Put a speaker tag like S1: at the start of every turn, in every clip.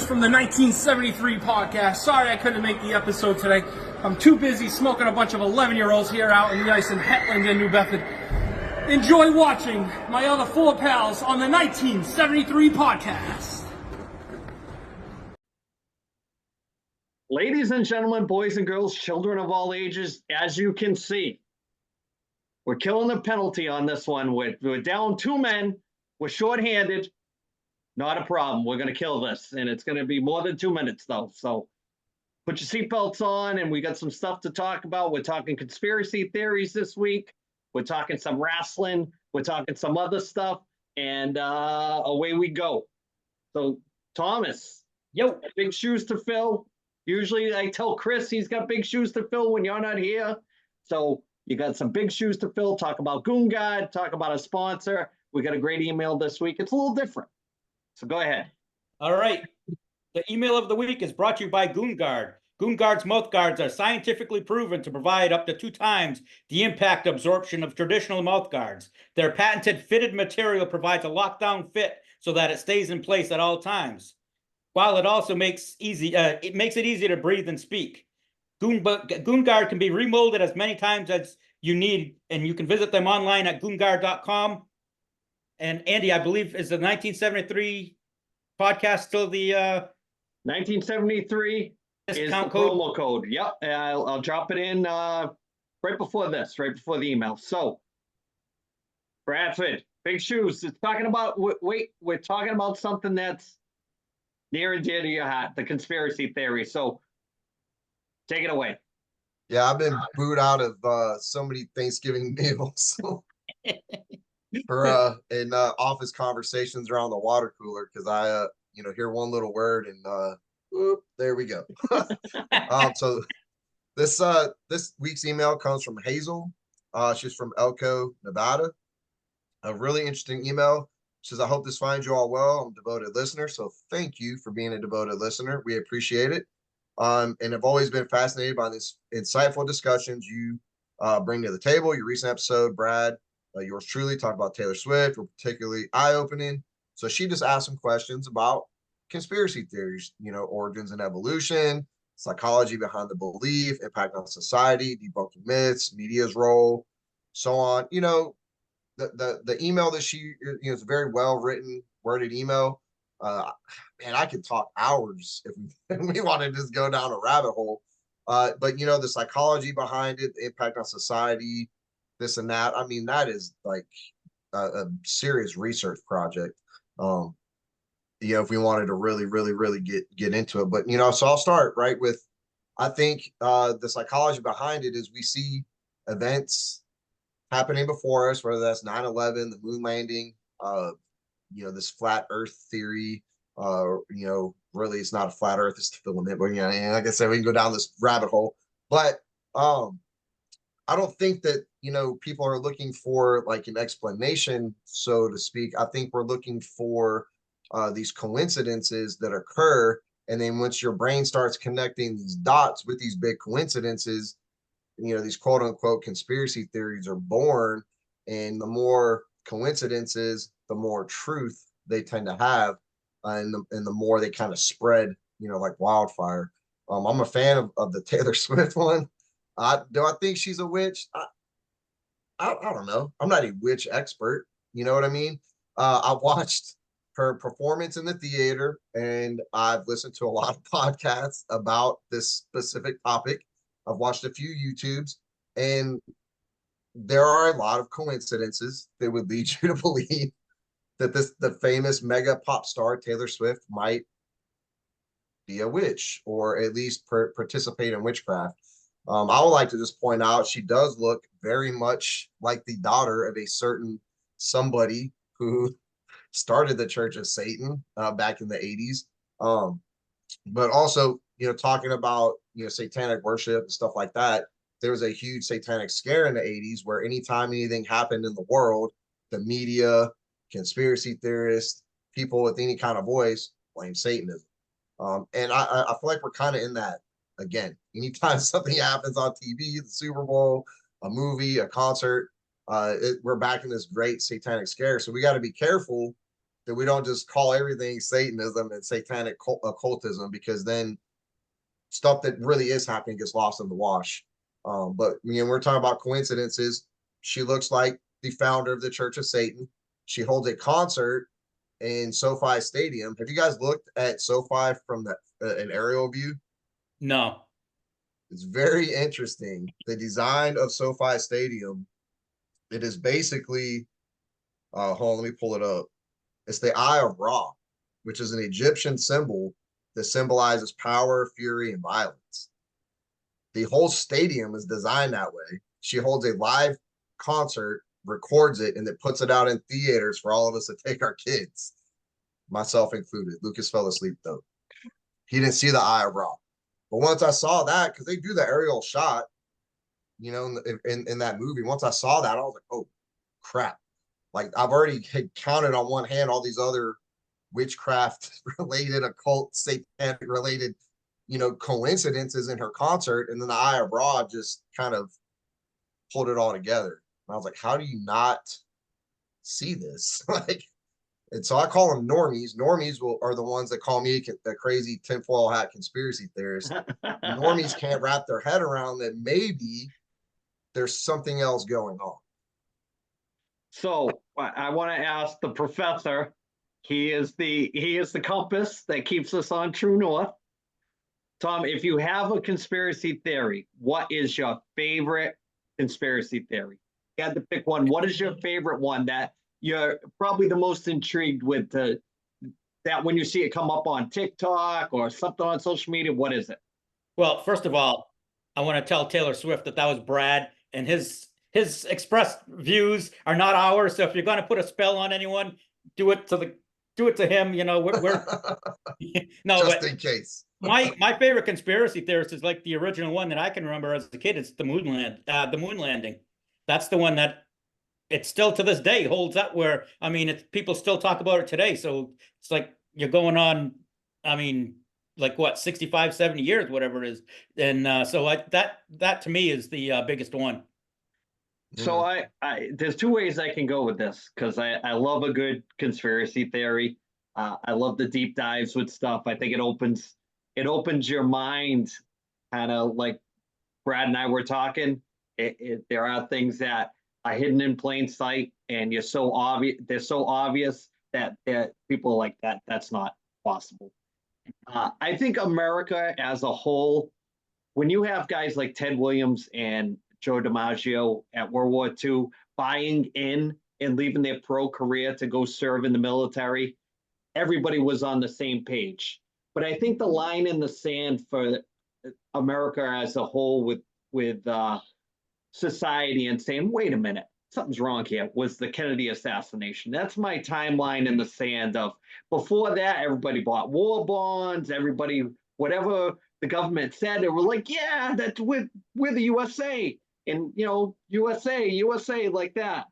S1: from the 1973 podcast. Sorry I couldn't make the episode today. I'm too busy smoking a bunch of 11-year-olds here out in the ice in Hetland and New Bedford. Enjoy watching my other four pals on the 1973 podcast.
S2: Ladies and gentlemen, boys and girls, children of all ages, as you can see, we're killing the penalty on this one. We're down 2 men. We're shorthanded. Not a problem. We're going to kill this, and it's going to be more than 2 minutes, though. So put your seatbelts on, and we got some stuff to talk about. We're talking conspiracy theories this week. We're talking some wrestling. We're talking some other stuff, and away we go. So, Thomas, big shoes to fill. Usually I tell Chris he's got big shoes to fill when you're not here. So you got some big shoes to fill. Talk about Goon Guard. Talk about a sponsor. We got a great email this week. It's a little different. So go ahead.
S3: All right. The email of the week is brought to you by Goon Guard. Goon Guard's mouth guards are scientifically proven to provide up to 2 times the impact absorption of traditional mouth guards. Their patented fitted material provides a lockdown fit so that it stays in place at all times, while it also makes it easy to breathe and speak. Goon Guard can be remolded as many times as you need, and you can visit them online at goonguard.com. And Andy, I believe, is the 1973 podcast still the
S2: 1973
S3: discount
S2: is the
S3: code?
S2: promo code. Yep, I'll drop it in right before this, right before the email. So, Bradford, big shoes. It's talking about we're talking about something that's near and dear to your heart, the conspiracy theory. So, take it away.
S4: Yeah, I've been booed out of so many Thanksgiving meals. For in office conversations around the water cooler, because I hear one little word and whoop, there we go. So this week's email comes from Hazel. She's from Elko, Nevada. A really interesting email. She says, I hope this finds you all well. I'm a devoted listener, so thank you for being a devoted listener. We appreciate it. And I've always been fascinated by these insightful discussions you bring to the table. Your recent episode, Brad, yours truly, talked about Taylor Swift, were particularly eye-opening. So she just asked some questions about conspiracy theories, origins and evolution, psychology behind the belief, impact on society, debunking myths, media's role, so on. The email that she, is a very well-written, worded email. Man, I could talk hours if we want to just go down a rabbit hole. But, the psychology behind it, the impact on society, this and that. I mean, that is like a serious research project. If we wanted to really, really, really get into it. But, so I'll start right with, I think the psychology behind it is we see events happening before us, whether that's 9/11, the moon landing, this flat earth theory, really it's not a flat earth, it's the filament. But, like I said, we can go down this rabbit hole. But I don't think that, people are looking for like an explanation, so to speak. I think we're looking for these coincidences that occur. And then once your brain starts connecting these dots with these big coincidences, these quote unquote conspiracy theories are born. And the more coincidences, the more truth they tend to have. And the more they kind of spread, like wildfire. I'm a fan of the Taylor Swift one. Do I think she's a witch? I don't know. I'm not a witch expert. You know what I mean? I watched her performance in the theater, and I've listened to a lot of podcasts about this specific topic. I've watched a few YouTubes, and there are a lot of coincidences that would lead you to believe that the famous mega pop star Taylor Swift might be a witch, or at least participate in witchcraft. I would like to just point out she does look very much like the daughter of a certain somebody who started the Church of Satan back in the 80s. But also, talking about, satanic worship and stuff like that, there was a huge satanic scare in the 80s where anytime anything happened in the world, the media, conspiracy theorists, people with any kind of voice blame Satanism. And I feel like we're kind of in that again. Anytime something happens on TV, the Super Bowl, a movie, a concert, we're back in this great satanic scare. So we got to be careful that we don't just call everything Satanism and satanic occultism, because then stuff that really is happening gets lost in the wash. But we're talking about coincidences. She looks like the founder of the Church of Satan. She holds a concert in SoFi Stadium. Have you guys looked at SoFi from an aerial view?
S3: No.
S4: It's very interesting. The design of SoFi Stadium, it is basically, hold on, let me pull it up. It's the Eye of Ra, which is an Egyptian symbol that symbolizes power, fury, and violence. The whole stadium is designed that way. She holds a live concert, records it, and then puts it out in theaters for all of us to take our kids, myself included. Lucas fell asleep though. He didn't see the Eye of Ra. But once I saw that, because they do the aerial shot, in that movie, once I saw that, I was like, oh, crap. Like, I've already had counted on one hand all these other witchcraft-related, occult, satanic-related, coincidences in her concert, and then the Eye of Ra just kind of pulled it all together. And I was like, how do you not see this? And so I call them normies. Normies are the ones that call me a crazy tinfoil hat conspiracy theorist. Normies can't wrap their head around that maybe there's something else going on.
S2: So I want to ask the professor. He is the compass that keeps us on true north. Tom, if you have a conspiracy theory, what is your favorite conspiracy theory? You had to pick one. What is your favorite one that you're probably the most intrigued with, that when you see it come up on TikTok or something on social media? What is it?
S3: Well, first of all, I want to tell Taylor Swift that was Brad, and his expressed views are not ours. So if you're going to put a spell on anyone, do it to him. We're no,
S4: just in case.
S3: my favorite conspiracy theorist is like the original one that I can remember as a kid. It's the moon landing. That's the one that it still to this day holds up, where, people still talk about it today. So it's like you're going on, like what, 65, 70 years, whatever it is. And that to me is the biggest one.
S2: So I there's two ways I can go with this, because I love a good conspiracy theory. I love the deep dives with stuff. I think it opens your mind, kind of like Brad and I were talking. There are things that are hidden in plain sight, and they're so obvious that people are like, that's not possible. I think America as a whole, when you have guys like Ted Williams and Joe DiMaggio at World War II buying in and leaving their pro career to go serve in the military, everybody was on the same page. But I think the line in the sand for America as a whole with society and saying, wait a minute, something's wrong here, was the Kennedy assassination. That's my timeline in the sand of, before that, everybody bought war bonds, everybody, whatever the government said, they were like, yeah, we're the USA, and USA like that.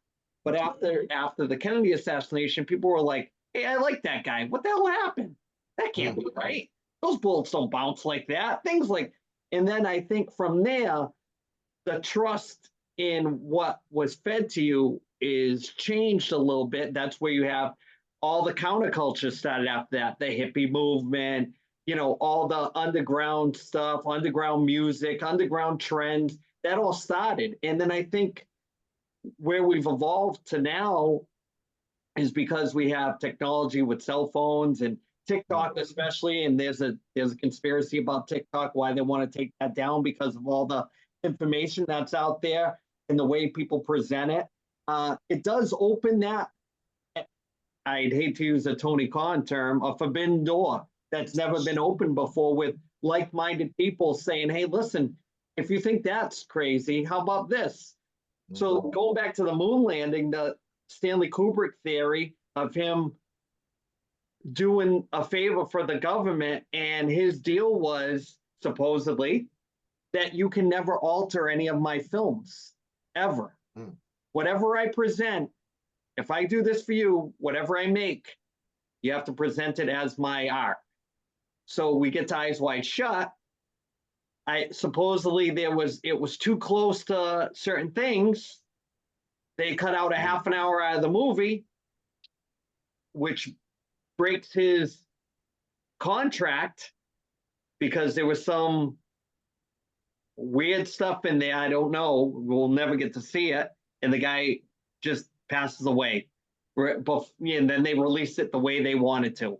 S2: But after the Kennedy assassination, people were like, hey, I like that guy. What the hell happened? That can't be right. Those bullets don't bounce like that. Things like, and then I think from there, the trust in what was fed to you is changed a little bit. That's where you have all the counterculture started after that, the hippie movement, all the underground stuff, underground music, underground trends, that all started. And then I think where we've evolved to now is because we have technology with cell phones and TikTok especially, and there's a conspiracy about TikTok, why they want to take that down, because of all the information that's out there and the way people present it. It does open that, I'd hate to use a Tony Khan term, a forbidden door that's never been opened before, with like-minded people saying, hey, listen, if you think that's crazy, how about this? So going back to the moon landing, the Stanley Kubrick theory of him doing a favor for the government, and his deal was supposedly that you can never alter any of my films ever. Whatever I present, if I do this for you, whatever I make, you have to present it as my art. So we get to Eyes Wide Shut. Supposedly it was too close to certain things. They cut out a half an hour out of the movie, which breaks his contract because there was some weird stuff in there. I don't know. We'll never get to see it. And the guy just passes away. And then they released it the way they wanted to.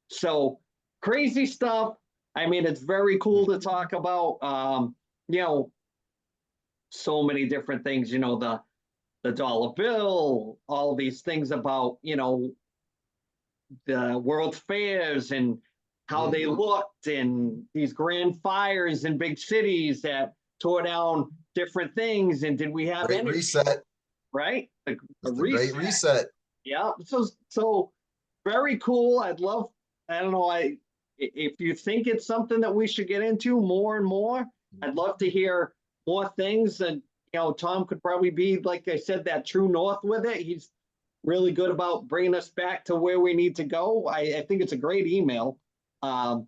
S2: So crazy stuff. I mean, it's very cool to talk about. So many different things, the dollar bill, all these things about, the world fairs and how they looked, and these grand fires in big cities that tore down different things. And did we have
S4: Great
S2: any
S4: reset?
S2: right? The
S4: Great reset.
S2: Yeah. So very cool. I don't know. If you think it's something that we should get into more and more, I'd love to hear more things. And, Tom could probably be, like I said, that true north with it. He's really good about bringing us back to where we need to go. I think it's a great email. And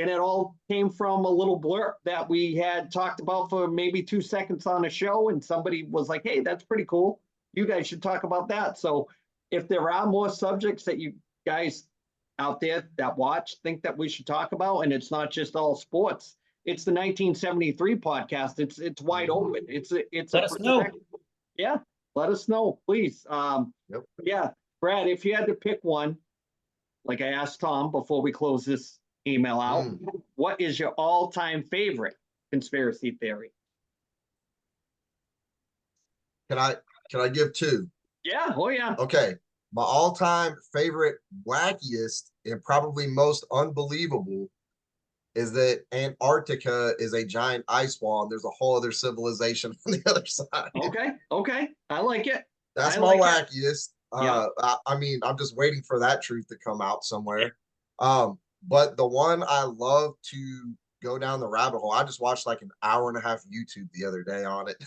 S2: it all came from a little blurb that we had talked about for maybe 2 seconds on a show. And somebody was like, hey, that's pretty cool. You guys should talk about that. So if there are more subjects that you guys out there that watch think that we should talk about, and it's not just all sports, it's the 1973 podcast. It's wide open. It's
S3: Let us know.
S2: Yeah, let us know, please. Yeah, Brad, if you had to pick one, like I asked Tom before we close this email out, what is your all-time favorite conspiracy theory?
S4: Can I give two?
S2: Yeah. Oh yeah.
S4: Okay. My all-time favorite, wackiest, and probably most unbelievable is that Antarctica is a giant ice wall and there's a whole other civilization on the other side.
S2: Okay. I like it.
S4: That's my wackiest. I mean, I'm just waiting for that truth to come out somewhere. But the one I love to go down the rabbit hole, I just watched like an hour and a half YouTube the other day on it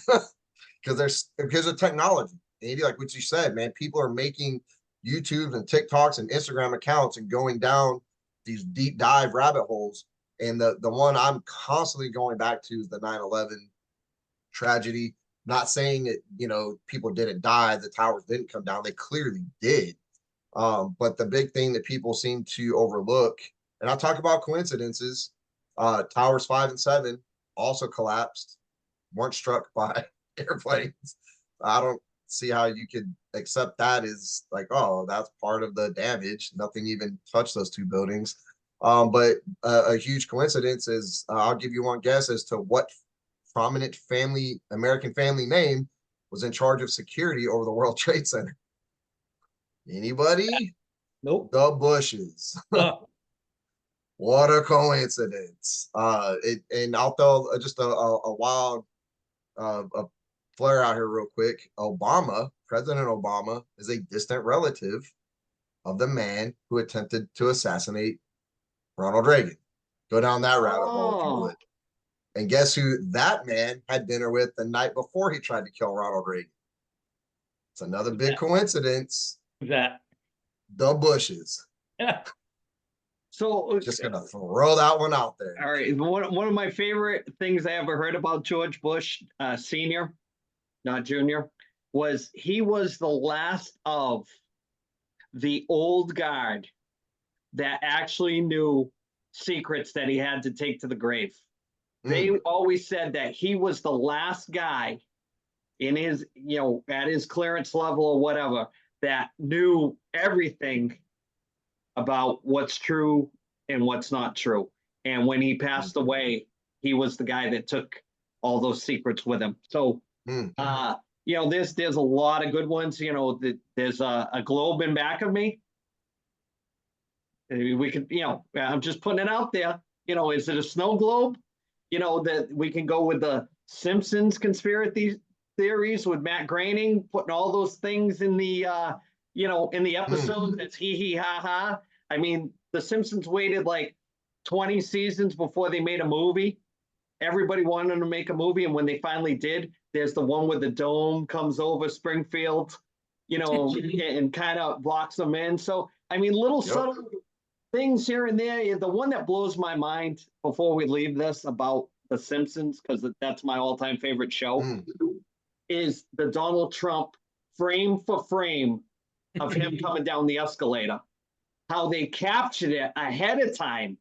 S4: because of technology. Andy, like what you said, man, people are making YouTube and TikToks and Instagram accounts and going down these deep dive rabbit holes. And the one I'm constantly going back to is the 9/11 tragedy. Not saying it, people didn't die, the towers didn't come down. They clearly did. But the big thing that people seem to overlook, and I talk about coincidences, towers 5 and 7 also collapsed, weren't struck by airplanes. I don't see how you could accept that as like, oh, that's part of the damage. Nothing even touched those 2 buildings. But a huge coincidence is, I'll give you one guess as to what prominent American family name was in charge of security over the World Trade Center. Anybody?
S3: Nope.
S4: The Bushes. What a coincidence. And I'll throw just a wild a flare out here real quick. President Obama is a distant relative of the man who attempted to assassinate Ronald Reagan. Go down that rabbit hole if you would. And guess who that man had dinner with the night before he tried to kill Ronald Reagan? It's another big coincidence.
S3: That
S4: The Bushes.
S3: Yeah.
S2: So
S4: just gonna throw that one out there.
S2: All right. One of my favorite things I ever heard about George Bush Sr., not Jr., was he was the last of the old guard that actually knew secrets that he had to take to the grave. They always said that he was the last guy in his, at his clearance level or whatever, that knew everything about what's true and what's not true. And when he passed away, he was the guy that took all those secrets with him. So, there's a lot of good ones. There's a globe in back of me. We could, I'm just putting it out there. Is it a snow globe? That we can go with the Simpsons conspiracy theories with Matt Groening, putting all those things in the, in the episode. That's hee ha ha. I mean, the Simpsons waited like 20 seasons before they made a movie. Everybody wanted to make a movie, and when they finally did, there's the one where the dome comes over Springfield, and kind of blocks them in. So, I mean, little subtle things here and there. The one that blows my mind before we leave this about the Simpsons, because that's my all-time favorite show, is the Donald Trump frame for frame of him coming down the escalator. how they captured it ahead of time,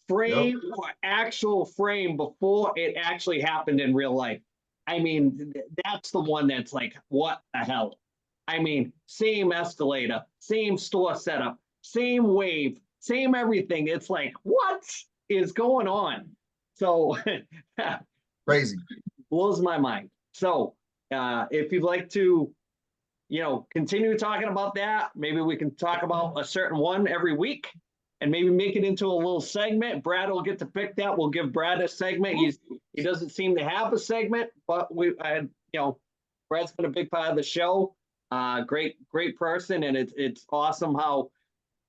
S2: frame for actual frame before it actually happened in real life. I mean, that's the one that's like, what the hell? I mean, same escalator, same store setup, same wave, same everything. It's like, what is going on? So
S4: Crazy.
S2: blows my mind. So if you'd like to, continue talking about that, maybe we can talk about a certain one every week and maybe make it into a little segment. Brad will get to pick that. We'll give Brad a segment. He doesn't seem to have a segment, but Brad's been a big part of the show. Great person, and it's awesome how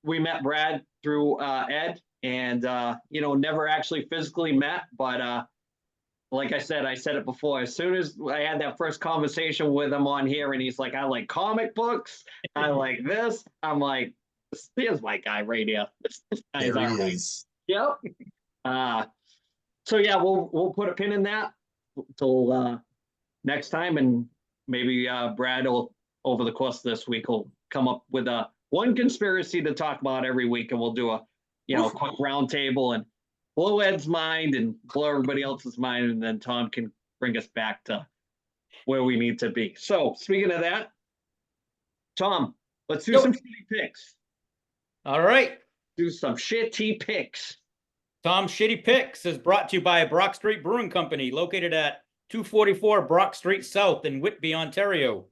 S2: we met Brad through Ed, and never actually physically met, but like I said it before. As soon as I had that first conversation with him on here, and he's like, "I like comic books. I like this." I'm like, "Here's my guy right here. This guy's
S4: There
S2: all
S4: he
S2: right."
S4: is.
S2: Yep. So yeah, we'll put a pin in that till next time, and maybe Brad will, over the course of this week, will come up with one conspiracy to talk about every week, and we'll do a quick round table and blow Ed's mind and blow everybody else's mind, and then Tom can bring us back to where we need to be. So speaking of that, Tom, let's do some shitty picks.
S3: All right.
S2: Do some shitty picks.
S3: Tom's Shitty Picks is brought to you by Brock Street Brewing Company, located at 244 Brock Street South in Whitby, Ontario.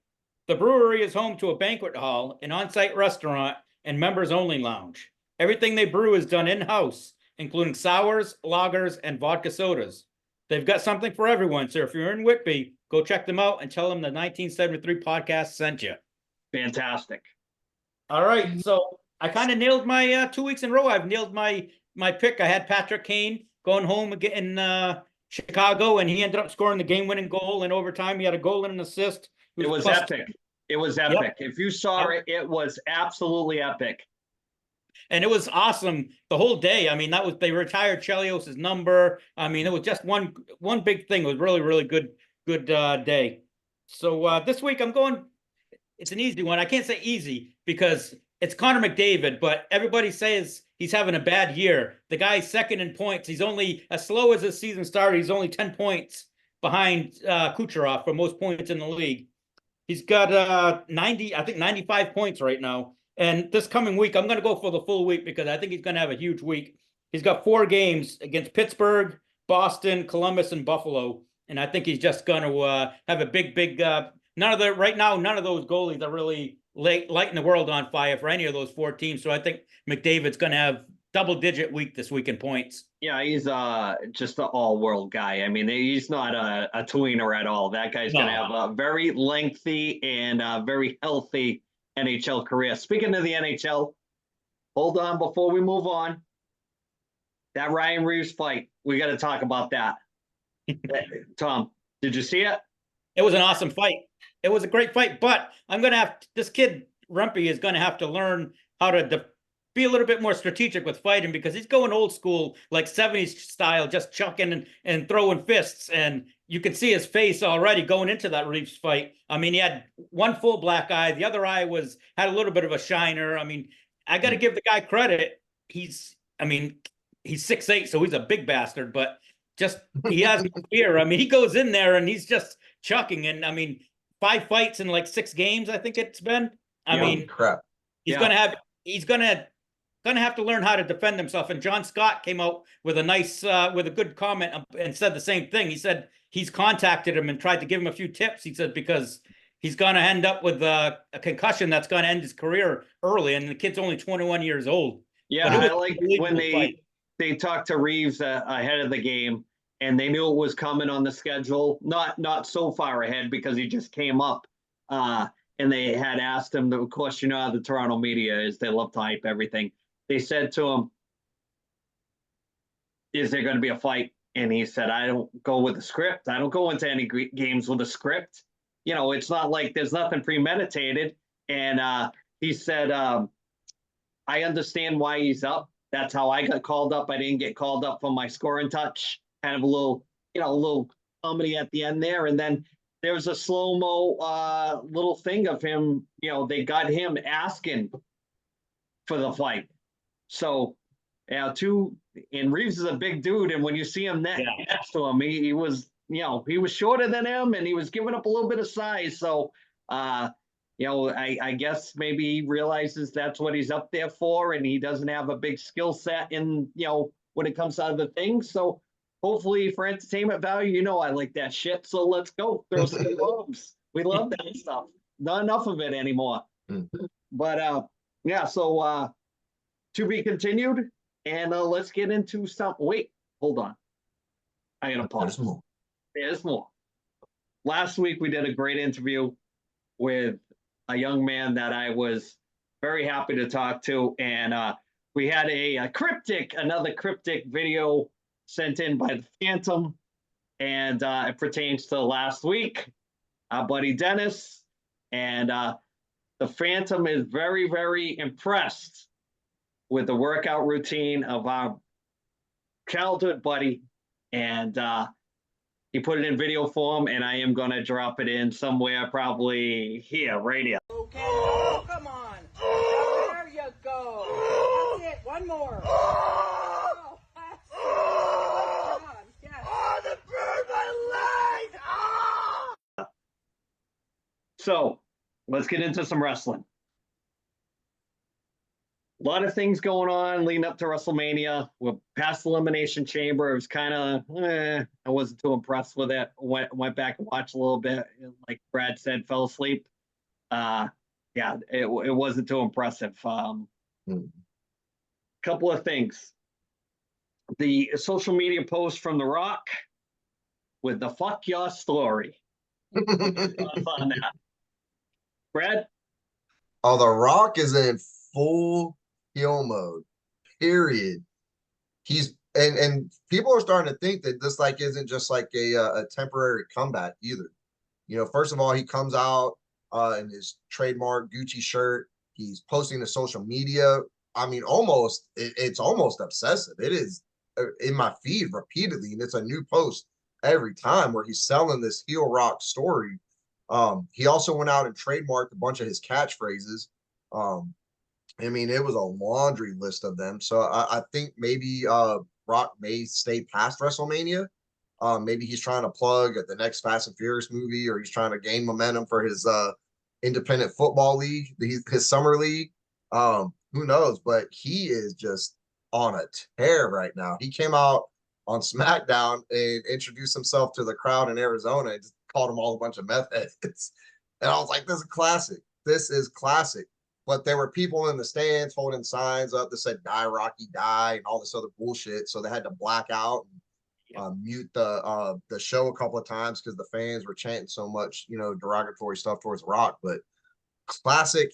S3: The brewery is home to a banquet hall, an on-site restaurant, and members-only lounge. Everything they brew is done in-house, including sours, lagers, and vodka sodas. They've got something for everyone, so if you're in Whitby, go check them out and tell them the 1973 podcast sent you.
S2: Fantastic.
S3: All right, so I kind of nailed my 2 weeks in a row. I've nailed my pick. I had Patrick Kane going home in Chicago, and he ended up scoring the game-winning goal in overtime. He had a goal and an assist.
S2: It was epic. It was epic. Yep. If you saw it, it was absolutely epic.
S3: And it was awesome the whole day. I mean, they retired Chelios's number. I mean, it was just one big thing. It was really, really good day. So this week I'm going, it's an easy one. I can't say easy because it's Connor McDavid, but everybody says he's having a bad year. The guy's second in points. He's only, as slow as his season started, he's only 10 points behind Kucherov for most points in the league. He's got 95 points right now. And this coming week, I'm going to go for the full week because I think he's going to have a huge week. He's got 4 games against Pittsburgh, Boston, Columbus, and Buffalo. And I think he's just going to have a big, none of those goalies are really lighting the world on fire for any of those 4 teams. So I think McDavid's going to have double-digit week this week in points.
S2: Yeah, he's just an all-world guy. I mean, he's not a tweener at all. That guy's going to have a very lengthy and very healthy NHL career. Speaking of the NHL, hold on before we move on. That Ryan Reeves fight, we got to talk about that. Tom, did you see it?
S3: It was an awesome fight. It was a great fight, but this kid, Rumpy, is going to have to learn how to be a little bit more strategic with fighting because he's going old school, like 70s style, just chucking and throwing fists. And you can see his face already going into that Reeves fight. I mean, he had one full black eye. The other eye had a little bit of a shiner. I mean, I got to give the guy credit. He's 6'8", so he's a big bastard, but he has no fear. I mean, he goes in there and he's just chucking. And I mean, 5 fights in like 6 games, I think it's been. I mean,
S4: crap.
S3: He's going to have to learn how to defend himself. And John Scott came out with a good comment and said the same thing. He said he's contacted him and tried to give him a few tips. He said, because he's going to end up with a concussion that's going to end his career early. And the kid's only 21 years old.
S2: Yeah, I like when they talked to Reeves ahead of the game and they knew it was coming on the schedule. Not so far ahead because he just came up. And they had asked him, of course, how the Toronto media is, they love to hype everything. They said to him, is there going to be a fight? And he said, I don't go with the script. I don't go into any games with a script. It's not like there's nothing premeditated. And he said, I understand why he's up. That's how I got called up. I didn't get called up for my scoring touch. Kind of a little comedy at the end there. And then there was a slow-mo little thing of him. They got him asking for the fight. So, yeah, and Reeves is a big dude, and when you see him next to him, he was, he was shorter than him, and he was giving up a little bit of size. So, I guess maybe he realizes that's what he's up there for, and he doesn't have a big skill set in, when it comes out of the thing. So, hopefully, for entertainment value, I like that shit. So let's go throw some bombs. We love that stuff. Not enough of it anymore. But yeah, so to be continued. And let's get into some. Wait, hold on. I gotta pause. There's more. Last week we did a great interview with a young man that I was very happy to talk to, and we had another cryptic video sent in by the Phantom, and it pertains to last week. Our buddy Dennis, and the Phantom is very, very impressed with the workout routine of our childhood buddy, and he put it in video form, and I am going to drop it in somewhere, probably here, right here.
S5: Okay, oh, come on. There you go. That's it. One more. Oh, that's it. Good job. Yes. Oh, the bird, my leg. Oh!
S2: So let's get into some wrestling. A lot of things going on leading up to WrestleMania. We're past the Elimination Chamber. It was kind of, I wasn't too impressed with it. Went back and watched a little bit. Like Brad said, fell asleep. Yeah, it wasn't too impressive. Couple of things. The social media post from The Rock with the fuck your story. Thoughts on that? Brad?
S4: Oh, The Rock is in full heel mode, period. He's and people are starting to think that this isn't just like a temporary comeback either. First of all, he comes out in his trademark Gucci shirt. He's posting to social media. I mean, it's almost obsessive. It is in my feed repeatedly, and it's a new post every time where he's selling this heel Rock story. He also went out and trademarked a bunch of his catchphrases. I mean, it was a laundry list of them. So I think maybe Rock may stay past WrestleMania. Maybe he's trying to plug the next Fast and Furious movie, or he's trying to gain momentum for his independent football league, his summer league. Who knows? But he is just on a tear right now. He came out on SmackDown and introduced himself to the crowd in Arizona and just called them all a bunch of meth heads. And I was like, this is classic. This is classic. But there were people in the stands holding signs up that said "Die Rocky Die" and all this other bullshit. So they had to black out and mute the show a couple of times because the fans were chanting so much, derogatory stuff towards Rock. But classic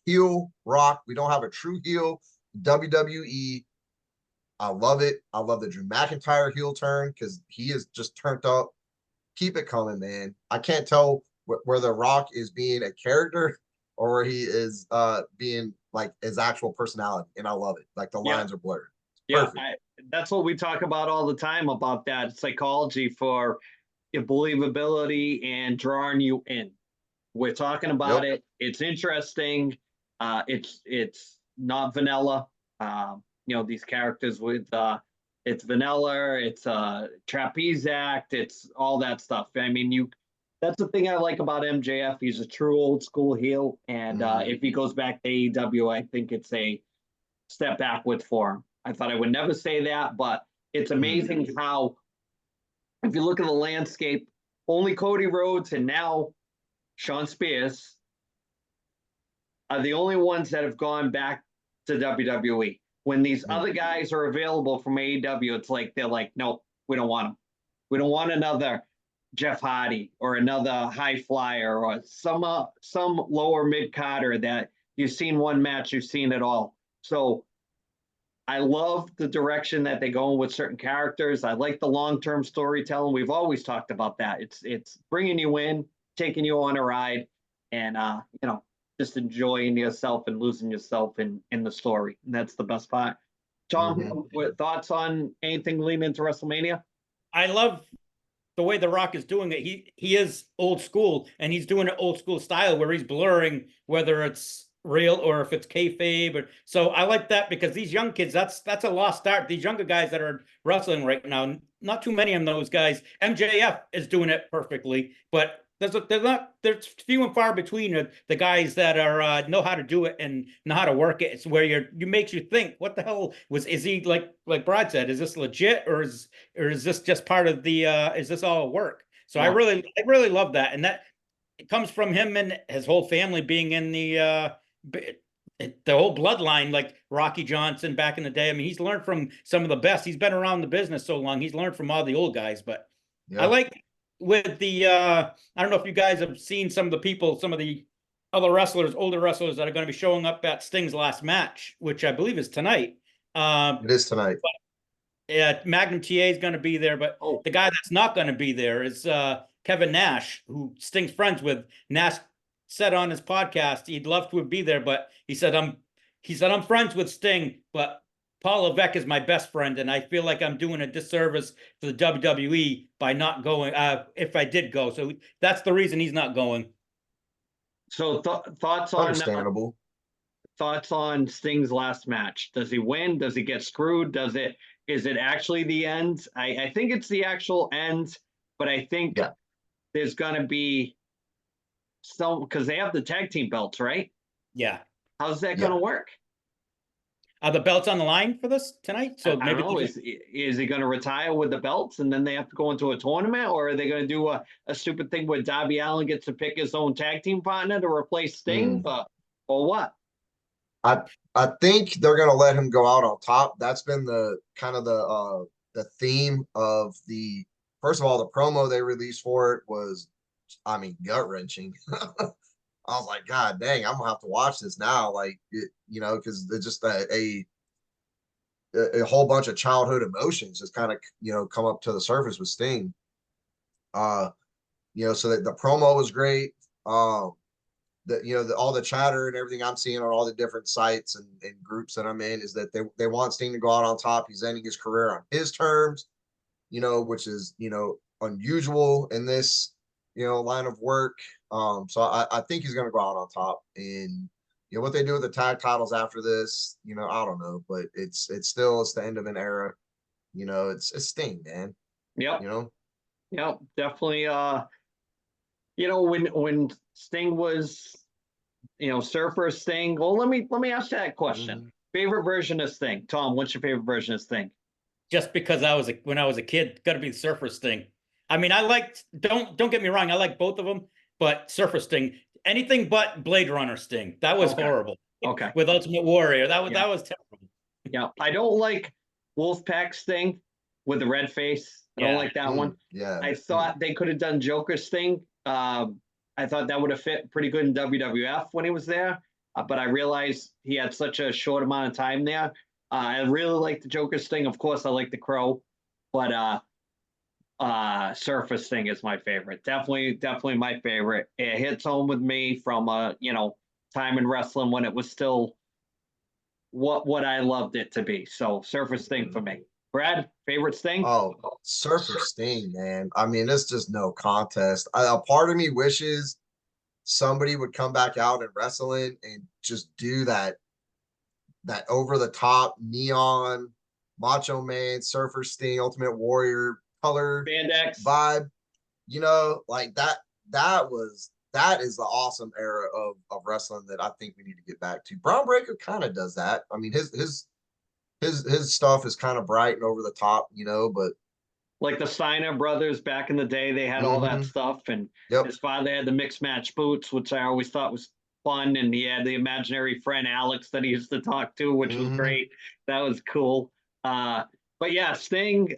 S4: heel Rock. We don't have a true heel WWE. I love it. I love the Drew McIntyre heel turn because he is just turned up. Keep it coming, man. I can't tell where The Rock is being a character or he is being like his actual personality, and I love it. Like the lines are blurred.
S2: Perfect. That's what we talk about all the time about that psychology for your believability and drawing you in. We're talking about it. It's interesting. It's not vanilla. These characters with it's vanilla. It's trapeze act. It's all that stuff. I mean, that's the thing I like about MJF. He's a true old school heel. And if he goes back to AEW, I think it's a step backwards for him. I thought I would never say that, but it's amazing how, if you look at the landscape, only Cody Rhodes and now Sean Spears are the only ones that have gone back to WWE. When these other guys are available from AEW, it's like, they're like, nope, we don't want them. We don't want another Jeff Hardy or another high flyer or some lower mid-carder that you've seen one match, you've seen it all. So I love the direction that they're going with certain characters. I like the long-term storytelling. We've always talked about that. It's bringing you in, taking you on a ride, and just enjoying yourself and losing yourself in the story. And that's the best part. Tom, what thoughts on anything leading into WrestleMania?
S3: I love the way The Rock is doing it. He is old school, and he's doing an old school style where he's blurring whether it's real or if it's kayfabe. Or, so I like that because these young kids, that's a lost start. These younger guys that are wrestling right now, not too many of those guys. MJF is doing it perfectly, but there's few and far between the guys that are know how to do it and know how to work it. It's where you makes you think, what the hell is he like Brad said, is this legit or is this just part of the is this all work? So
S2: Yeah.
S3: I really love that, and that it comes from him and his whole family being in the whole bloodline, like Rocky Johnson back in the day. I mean, he's learned from some of the best. He's been around the business so long. He's learned from all the old guys. But I like with the I don't know if you guys have seen some of the people, some of the other wrestlers, older wrestlers that are going to be showing up at Sting's last match, which I believe is tonight.
S4: It is tonight.
S3: Yeah, Magnum TA is going to be there, but the guy that's not going to be there is Kevin Nash, who Sting's friends with. Nash said on his podcast he'd love to be there, but he said I'm friends with Sting, but Paul Levesque is my best friend, and I feel like I'm doing a disservice to the WWE by not going. If I did go, so that's the reason he's not going.
S2: So thoughts on
S4: Understandable.
S2: thoughts on Sting's last match? Does he win? Does he get screwed? Is it actually the end? I think it's the actual end, but I think there's gonna be some, because they have the tag team belts, right?
S3: Yeah.
S2: How's that gonna work?
S3: Are the belts on the line for this tonight? So
S2: I don't know. Is he going to retire with the belts and then they have to go into a tournament, or are they going to do a stupid thing where Darby Allin gets to pick his own tag team partner to replace Sting, or what?
S4: I think they're gonna let him go out on top. That's been the kind of the theme of the, first of all, the promo they released for it was, I mean, gut wrenching. I was like, God dang, I'm gonna have to watch this now. Like, because it's just a whole bunch of childhood emotions just kind of, come up to the surface with Sting. So that the promo was great. All the chatter and everything I'm seeing on all the different sites and groups that I'm in is that they want Sting to go out on top. He's ending his career on his terms, which is, unusual in this, line of work. So I think he's going to go out on top, and what they do with the tag titles after this, I don't know, but it's the end of an era. It's Sting, man.
S2: Yep. Yep. Definitely. When Sting was, Surfer Sting. Well, let me ask you that question. Favorite version of Sting, Tom? What's your favorite version of Sting?
S3: Just because when I was a kid, got to be the Surfer Sting. I mean, I liked, don't get me wrong, I like both of them, but Surfer Sting, anything but Blade Runner Sting. That was horrible.
S2: Okay.
S3: With Ultimate Warrior, that was terrible.
S2: Yeah, I don't like Wolfpack Sting with the red face. I don't like that one.
S4: Yeah.
S2: I thought they could have done Joker Sting. I thought that would have fit pretty good in WWF when he was there, but I realized he had such a short amount of time there. I really like the Joker Sting. Of course, I like the Crow, but Surface Sting is my favorite. Definitely my favorite. It hits home with me from time in wrestling when it was still what I loved it to be. So Surface Sting for me. Brad, favorite Sting?
S4: Oh, Surfer Sting, man. I mean, it's just no contest. A part of me wishes somebody would come back out in wrestling and just do that over the top neon Macho Man, Surfer Sting, Ultimate Warrior color
S2: Spandex
S4: vibe. Like that is the awesome era of wrestling that I think we need to get back to. Braun Breaker kind of does that. I mean, his stuff is kind of bright and over the top, but
S2: like the Steiner brothers back in the day, they had all that stuff, and his father had the mixed match boots, which I always thought was fun, and he had the imaginary friend Alex that he used to talk to, which was great. That was cool. But yeah, Sting.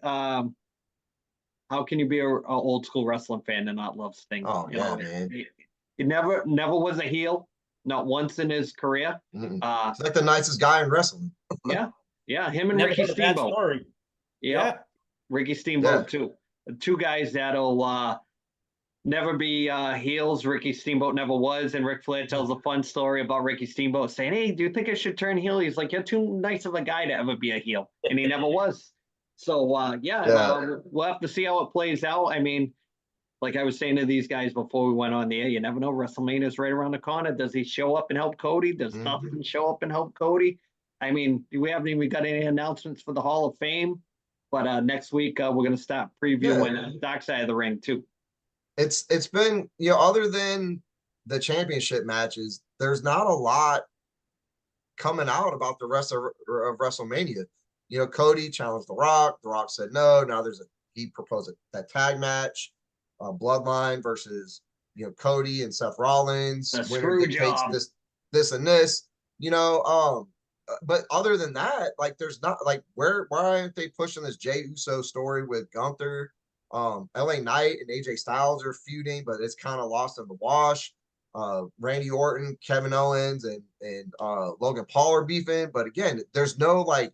S2: How can you be a old school wrestling fan and not love Sting?
S4: Oh yeah, man.
S2: He never was a heel, not once in his career.
S4: He's like the nicest guy in wrestling.
S2: Yeah, him and
S3: Never
S2: Ricky
S3: heard of that
S2: Steamboat.
S3: story.
S2: Yeah, Ricky Steamboat too. Two guys that'll never be heels. Ricky Steamboat never was, and Ric Flair tells a fun story about Ricky Steamboat saying, "Hey, do you think I should turn heel?" He's like, "You're too nice of a guy to ever be a heel," and he never was. So we'll have to see how it plays out. I mean, like I was saying to these guys before we went on the air, you never know. WrestleMania is right around the corner. Does he show up and help Cody? Does Dustin show up and help Cody? I mean, we haven't even got any announcements for the Hall of Fame, but next week we're going to start previewing Dark Side of the Ring too.
S4: It's been, other than the championship matches, there's not a lot coming out about the rest of WrestleMania. Cody challenged The Rock. The Rock said no. Now he proposed that tag match, Bloodline versus Cody and Seth Rollins.
S2: The
S4: Winner
S2: screw
S4: dictates
S2: job.
S4: this and this. But other than that, like there's not like why aren't they pushing this Jey Uso story with Gunther? LA Knight and AJ Styles are feuding, but it's kind of lost in the wash. Randy Orton, Kevin Owens, and Logan Paul are beefing, but again, there's no like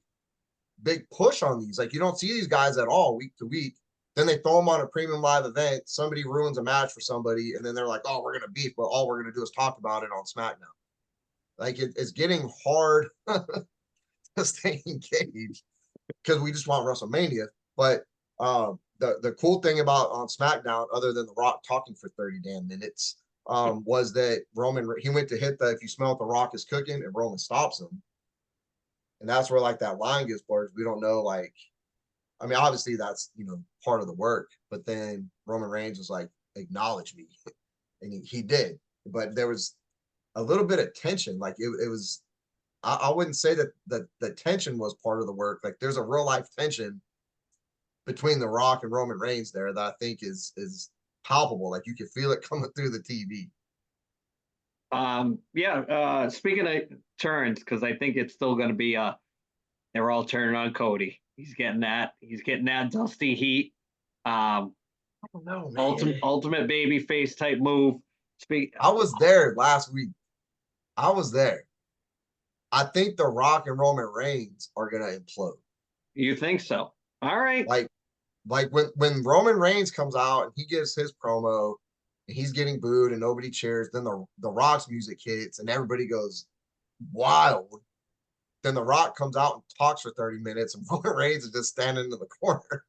S4: big push on these. Like you don't see these guys at all week to week. Then they throw them on a premium live event. Somebody ruins a match for somebody, and then they're like, "Oh, we're gonna beef," but all we're gonna do is talk about it on SmackDown. Like it's getting hard to stay engaged because we just want WrestleMania. But the cool thing about on SmackDown, other than The Rock talking for 30 damn minutes, was that he went to hit the "if you smell what The Rock is cooking," and Roman stops him. And that's where like that line gets blurred. We don't know, like, I mean, obviously that's part of the work, but then Roman Reigns was like, "Acknowledge me," and he did. But there was a little bit of tension. Like it was, I wouldn't say that the tension was part of the work. Like there's a real life tension between The Rock and Roman Reigns there that I think is palpable. Like you can feel it coming through the TV.
S2: Speaking of turns, because I think it's still going to be they're all turning on Cody. He's getting that dusty heat.
S4: I don't know, man.
S2: Ultimate baby face type move.
S4: I was there last week. I was there. I think The Rock and Roman Reigns are gonna implode.
S2: You think so? All right.
S4: Like when Roman Reigns comes out and he gives his promo and he's getting booed and nobody cheers, then the Rock's music hits and everybody goes wild. Then The Rock comes out and talks for 30 minutes and Roman Reigns is just standing in the corner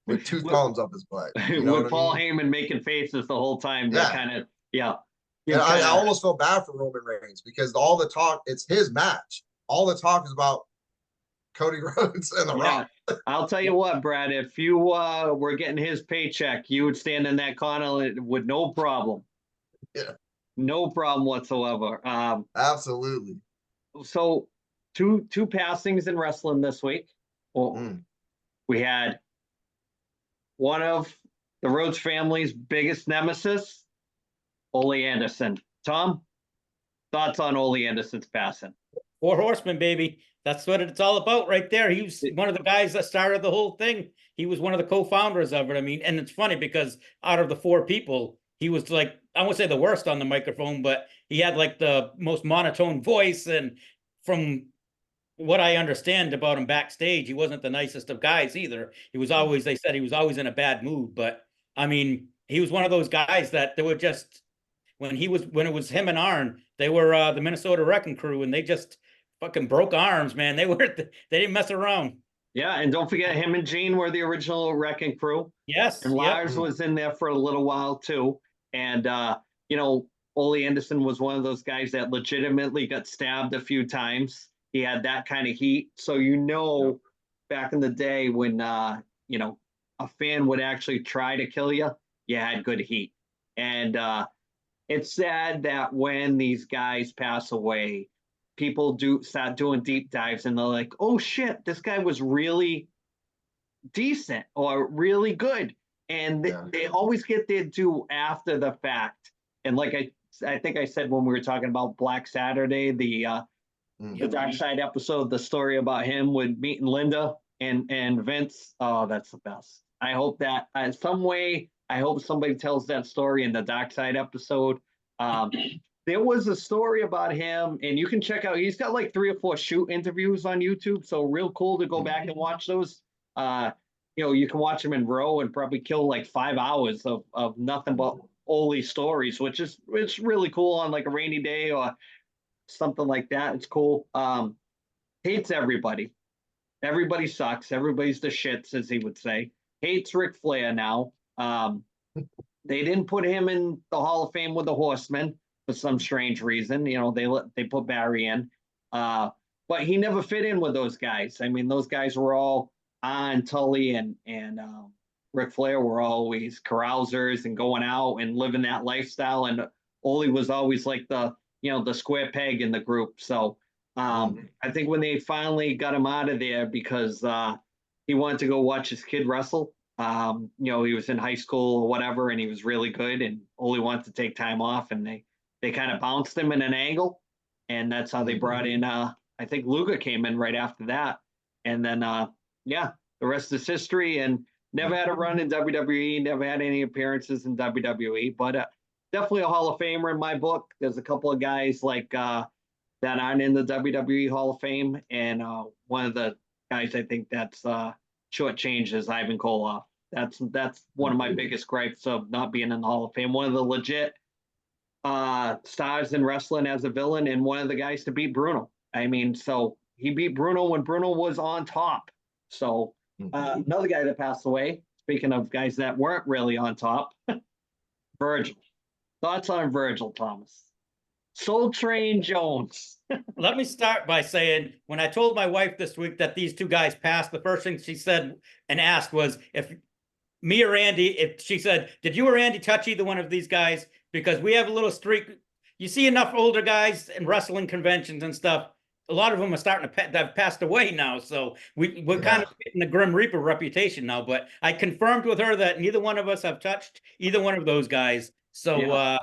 S4: with two thumbs up his butt.
S2: With Paul Heyman making faces the whole time. That kind of
S4: And I almost feel bad for Roman Reigns because all the talk, it's his match. All the talk is about Cody Rhodes and The Rock.
S2: I'll tell you what, Brad, if you were getting his paycheck, you would stand in that corner with no problem.
S4: Yeah.
S2: No problem whatsoever.
S4: Absolutely.
S2: So two passings in wrestling this week. Well, we had one of the Rhodes family's biggest nemesis, Ole Anderson. Tom, thoughts on Ole Anderson's passing?
S3: 4 horsemen, baby. That's what it's all about right there. He was one of the guys that started the whole thing. He was one of the co-founders of it. I mean, and it's funny because out of the 4 people, he was like, I won't say the worst on the microphone, but he had like the most monotone voice. And from what I understand about him backstage, he wasn't the nicest of guys either. He was always, they said he was always in a bad mood. But I mean, he was one of those guys that they were just, when it was him and Arn, they were the Minnesota Wrecking Crew, and they just fucking broke arms, man. They didn't mess around.
S2: Yeah, and don't forget him and Gene were the original Wrecking Crew.
S3: Yes.
S2: And Lars was in there for a little while too. And Ole Anderson was one of those guys that legitimately got stabbed a few times. He had that kind of heat. So back in the day when a fan would actually try to kill you, you had good heat. And it's sad that when these guys pass away, people start doing deep dives and they're like, oh shit, this guy was really decent or really good. And they always get their due after the fact. And like I think I said when we were talking about Black Saturday, the Dark Side episode, the story about him with meeting Linda and Vince. Oh, that's the best. I hope that some way, I hope somebody tells that story in the Dark Side episode. There was a story about him, and you can check out, he's got like 3 or 4 shoot interviews on YouTube. So real cool to go back and watch those. You can watch them in row and probably kill like 5 hours of nothing but Ole stories, it's really cool on like a rainy day or something like that. It's cool. Hates everybody. Everybody sucks. Everybody's the shits, as he would say. Hates Ric Flair now. they didn't put him in the Hall of Fame with the Horsemen for some strange reason. You know, they put Barry in, but he never fit in with those guys. I mean, those guys were all on Tully and Ric Flair were always carousers and going out and living that lifestyle, and Ole was always like the square peg in the group. So I think when they finally got him out of there because he wanted to go watch his kid wrestle. He was in high school or whatever, and he was really good, and Ole wanted to take time off, and they kind of bounced him in an angle, and that's how they brought in. I think Luger came in right after that, and then the rest is history. And never had a run in WWE, never had any appearances in WWE, but definitely a Hall of Famer in my book. There's a couple of guys like that aren't in the WWE Hall of Fame, and one of the guys I think that's shortchanged is Ivan Koloff. That's one of my biggest gripes of not being in the Hall of Fame. One of the legit stars in wrestling as a villain, and one of the guys to beat Bruno. I mean, so he beat Bruno when Bruno was on top. So another guy that passed away, speaking of guys that weren't really on top, Virgil. Thoughts on Virgil, Thomas? Soul Train Jones.
S3: Let me start by saying, when I told my wife this week that these two guys passed, the first thing she said and asked was if me or Andy, if she said, did you or Andy touch either one of these guys? Because we have a little streak. You see enough older guys in wrestling conventions and stuff. A lot of them are starting to have passed away now. So we're kind of getting the Grim Reaper reputation now. But I confirmed with her that neither one of us have touched either one of those guys. So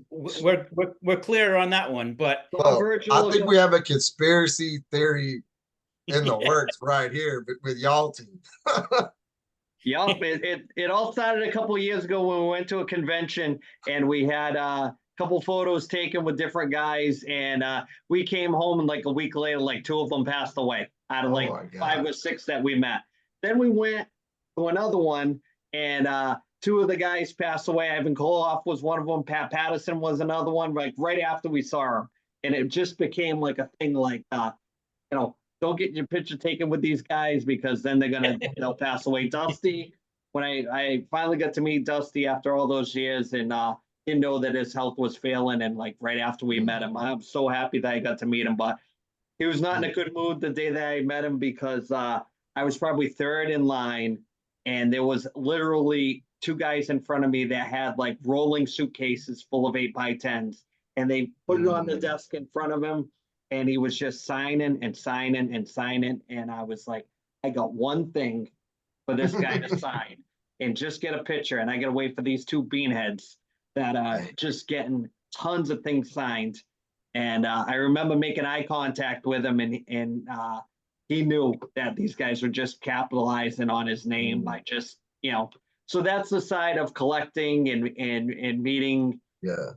S3: we're clear on that one. But
S4: I think we have a conspiracy theory in the works right here with y'all team.
S2: Yep, it all started a couple of years ago when we went to a convention and we had a couple photos taken with different guys, and we came home and like a week later, like two of them passed away out of like 5 or 6 that we met. Then we went to another one, and 2 of the guys passed away. Ivan Koloff was one of them. Pat Patterson was another one. Like right after we saw him, and it just became like a thing. Like don't get your picture taken with these guys because then they'll pass away. Dusty, when I finally got to meet Dusty after all those years, and didn't know that his health was failing, and like right after we met him, I'm so happy that I got to meet him. But he was not in a good mood the day that I met him because I was probably 3rd in line, and there was literally 2 guys in front of me that had like rolling suitcases full of 8x10s, and they put it on the desk in front of him. And he was just signing and signing and signing. And I was like, I got one thing for this guy to sign and just get a picture. And I got to wait for these 2 beanheads that are just getting tons of things signed. And I remember making eye contact with him, and he knew that these guys were just capitalizing on his name by just, so that's the side of collecting and meeting.
S4: Yeah.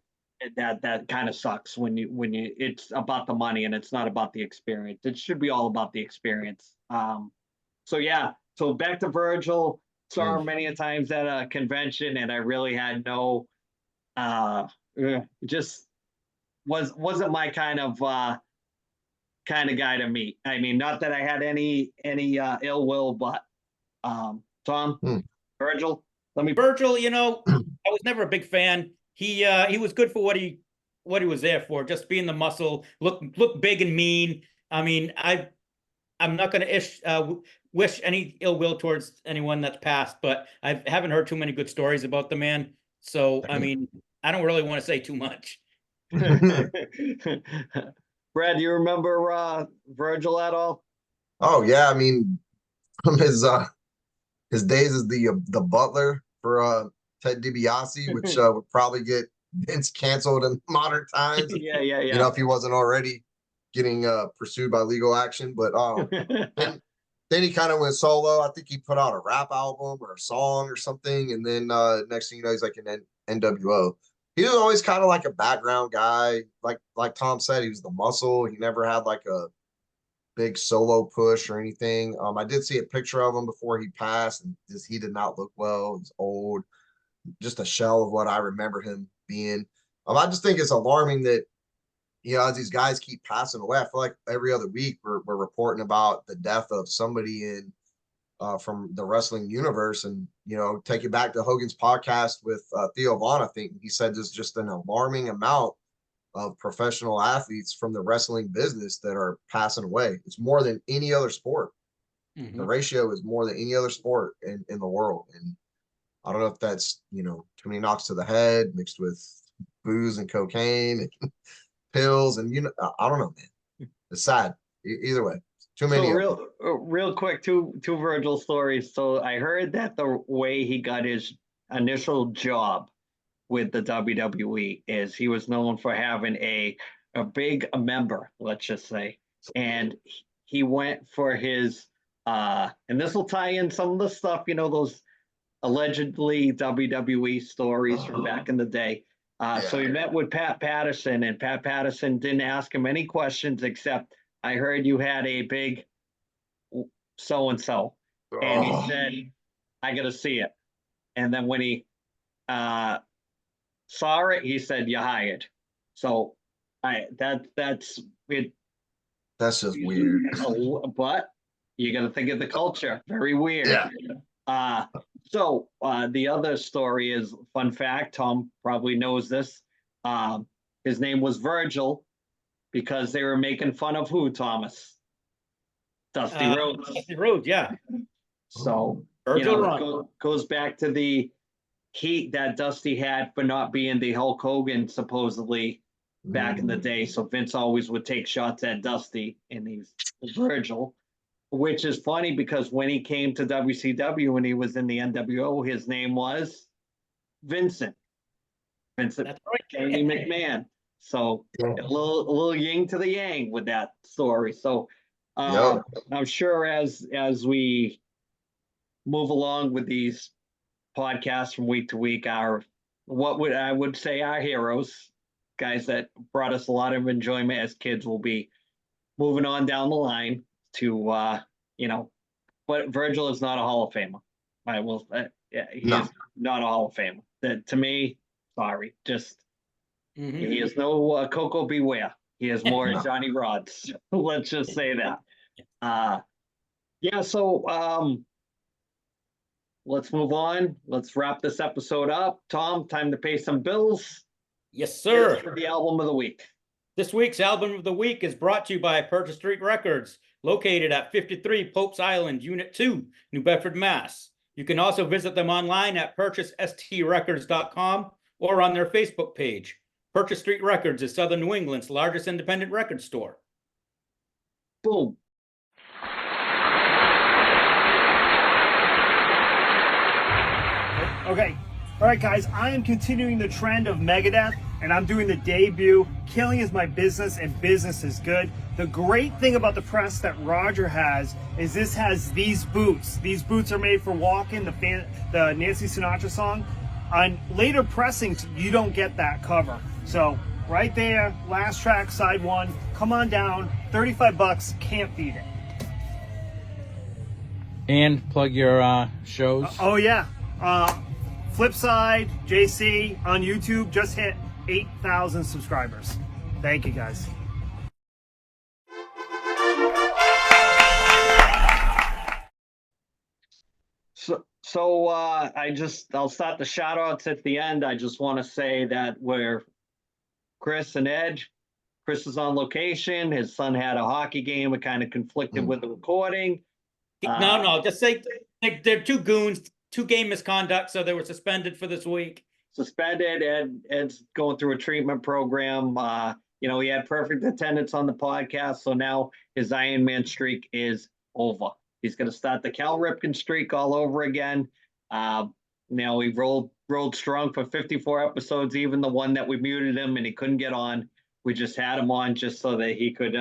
S2: That kind of sucks when you it's about the money and it's not about the experience. It should be all about the experience. So back to Virgil. Saw him many a times at a convention, and I really had no just wasn't my kind of guy to meet. I mean, not that I had any ill will, but Tom, Virgil,
S3: Virgil, I was never a big fan. He was good for what he was there for, just being the muscle, look big and mean. I mean, I'm not going to wish any ill will towards anyone that's passed, but I haven't heard too many good stories about the man. So, I mean, I don't really want to say too much.
S2: Brad, do you remember Virgil at all?
S4: Oh yeah, I mean, from his days as the butler for Ted DiBiase, which would probably get Vince canceled in modern times.
S2: Yeah.
S4: If he wasn't already getting pursued by legal action. But then he kind of went solo. I think he put out a rap album or a song or something, and then next thing you know, he's like an NWO. He was always kind of like a background guy, like Tom said, he was the muscle. He never had like a big solo push or anything. I did see a picture of him before he passed, and he did not look well. He's old, just a shell of what I remember him being. I just think it's alarming that, as these guys keep passing away, I feel like every other week we're reporting about the death of somebody in from the wrestling universe. And, take it back to Hogan's podcast with Theo Vaughn, I think he said there's just an alarming amount of professional athletes from the wrestling business that are passing away. It's more than any other sport. The ratio is more than any other sport in the world. And I don't know if that's, too many knocks to the head mixed with booze and cocaine and pills. And, I don't know, man. It's sad. Either way, too many.
S2: So real quick, two Virgil stories. So I heard that the way he got his initial job with the WWE is he was known for having a big member, let's just say, and he went for his and this will tie in some of the stuff, those allegedly WWE stories from back in the day. So he met with Pat Patterson, and Pat Patterson didn't ask him any questions except, I heard you had a big so-and-so. And he said, I got to see it. And then when he saw it, he said, "You hired." So that's it.
S4: That's just weird.
S2: But you got to think of the culture. Very weird.
S4: Yeah.
S2: So the other story is, fun fact, Tom probably knows this. His name was Virgil because they were making fun of who, Thomas? Dusty Rhodes.
S3: Dusty Rhodes, yeah.
S2: So
S3: Virgil
S2: goes back to the heat that Dusty had for not being the Hulk Hogan supposedly back in the day. So Vince always would take shots at Dusty, and he's Virgil, which is funny because when he came to WCW when he was in the NWO, his name was Vincent
S3: That's right.
S2: Kennedy McMahon. So a little yin to the yang with that story. So I'm sure as we move along with these podcasts from week to week, I would say our heroes, guys that brought us a lot of enjoyment as kids, will be moving on down the line to but Virgil is not a Hall of Famer. He is not a Hall of Famer. That, to me, sorry, just he is no Coco Beware. He is more Johnny Rods. Let's just say that. So let's move on. Let's wrap this episode up. Tom, time to pay some bills.
S3: Yes, sir.
S2: For the album of the week.
S3: This week's album of the week is brought to you by Purchase Street Records, located at 53 Popes Island, Unit 2, New Bedford, Mass. You can also visit them online at purchasestreetrecords.com or on their Facebook page. Purchase Street Records is Southern New England's largest independent record store.
S2: Boom.
S6: Okay. All right, guys, I am continuing the trend of Megadeth, and I'm doing the debut. Killing is my business, and business is good. The great thing about the press that Roger has is this has these boots. These boots are made for walking, the Nancy Sinatra song. On later pressings, you don't get that cover. So right there, last track, side one. Come on down, $35, can't beat it.
S7: And plug your shows.
S6: Oh yeah. Flipside, JC on YouTube just hit 8,000 subscribers. Thank you, guys.
S2: So I'll start the shout outs at the end. I just want to say that we're Chris and Ed. Chris is on location. His son had a hockey game. It kind of conflicted with the recording.
S3: No, just say they're two goons. 2 game misconduct, so they were suspended for this week.
S2: Suspended, and Ed's going through a treatment program. He had perfect attendance on the podcast, so now his Iron Man streak is over. He's going to start the Cal Ripken streak all over again. Now he rolled strong for 54 episodes, even the one that we muted him and he couldn't get on. We just had him on just so that he could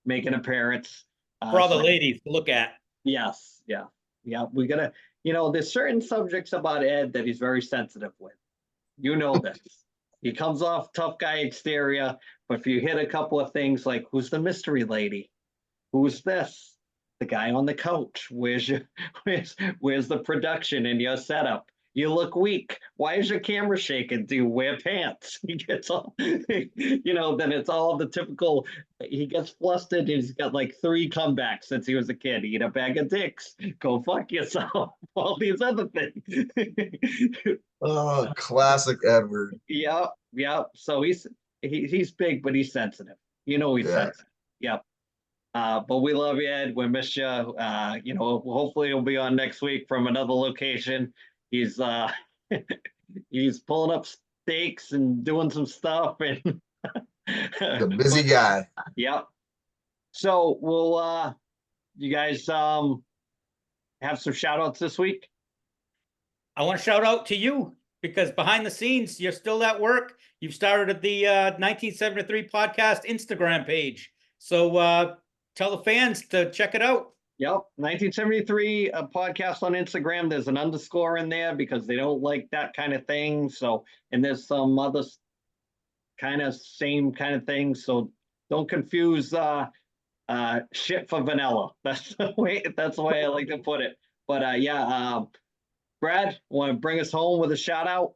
S2: make an appearance.
S3: For all the ladies to look at.
S2: Yes, yeah. We got to... there's certain subjects about Ed that he's very sensitive with. This. He comes off tough guy exterior, but if you hit a couple of things like, who's the mystery lady? Who's this? The guy on the couch? Where's the production in your setup? You look weak. Why is your camera shaking? Do you wear pants? He gets all, then it's all the typical. He gets flustered. He's got like 3 comebacks since he was a kid. Eat a bag of dicks. Go fuck yourself. All these other things.
S4: Oh, classic Edward.
S2: Yep. So he's big, but he's sensitive. He's
S4: Yeah.
S2: sensitive. Yep. But we love you, Ed. We miss you. Hopefully he'll be on next week from another location. He's he's pulling up stakes and doing some stuff and
S4: The busy guy.
S2: Yep. So we'll you guys have some shout outs this week?
S3: I want to shout out to you because behind the scenes, you're still at work. You've started the 1973 podcast Instagram page. So tell the fans to check it out.
S2: Yep, 1973 podcast on Instagram. There's an underscore in there because they don't like that kind of thing. So, and there's some other same kind of things. So don't confuse shit for vanilla. That's the way I like to put it. But Brad, want to bring us home with a shout out?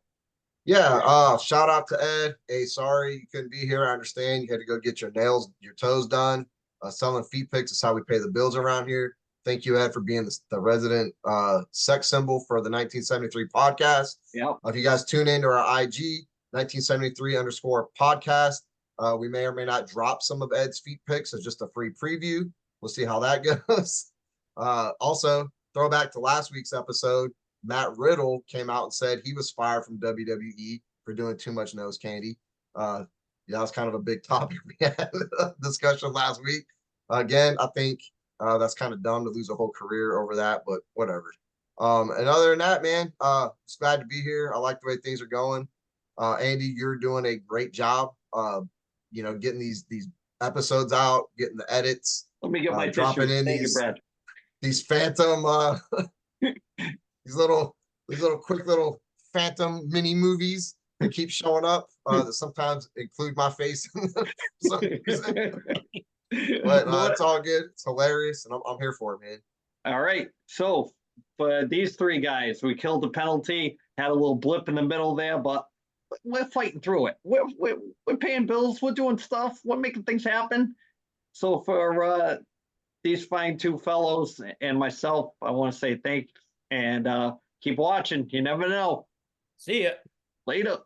S4: Yeah, shout out to Ed. Hey, sorry you couldn't be here. I understand you had to go get your toes done. Selling feet pics is how we pay the bills around here. Thank you, Ed, for being the resident sex symbol for the 1973 podcast.
S2: Yep.
S4: If you guys tune into our IG, 1973_podcast, we may or may not drop some of Ed's feet pics as just a free preview. We'll see how that goes. Also, throwback to last week's episode, Matt Riddle came out and said he was fired from WWE for doing too much nose candy. That was kind of a big topic we had discussion last week. Again, I think that's kind of dumb to lose a whole career over that, but whatever. And other than that, man, just glad to be here. I like the way things are going. Andy, you're doing a great job. Getting these episodes out, getting the edits.
S2: Let me get my
S4: dropping
S2: tissue.
S4: in
S2: Thank you, Brad.
S4: these phantom these little quick little phantom mini movies that keep showing up that sometimes include my face for some reason. But it's all good. It's hilarious, and I'm here for it, man.
S2: All right. So for these 3 guys, we killed the penalty, had a little blip in the middle there, but we're fighting through it. We're paying bills. We're doing stuff. We're making things happen. So for these fine 2 fellows and myself, I want to say thanks and keep watching. You never know.
S3: See ya.
S2: Later.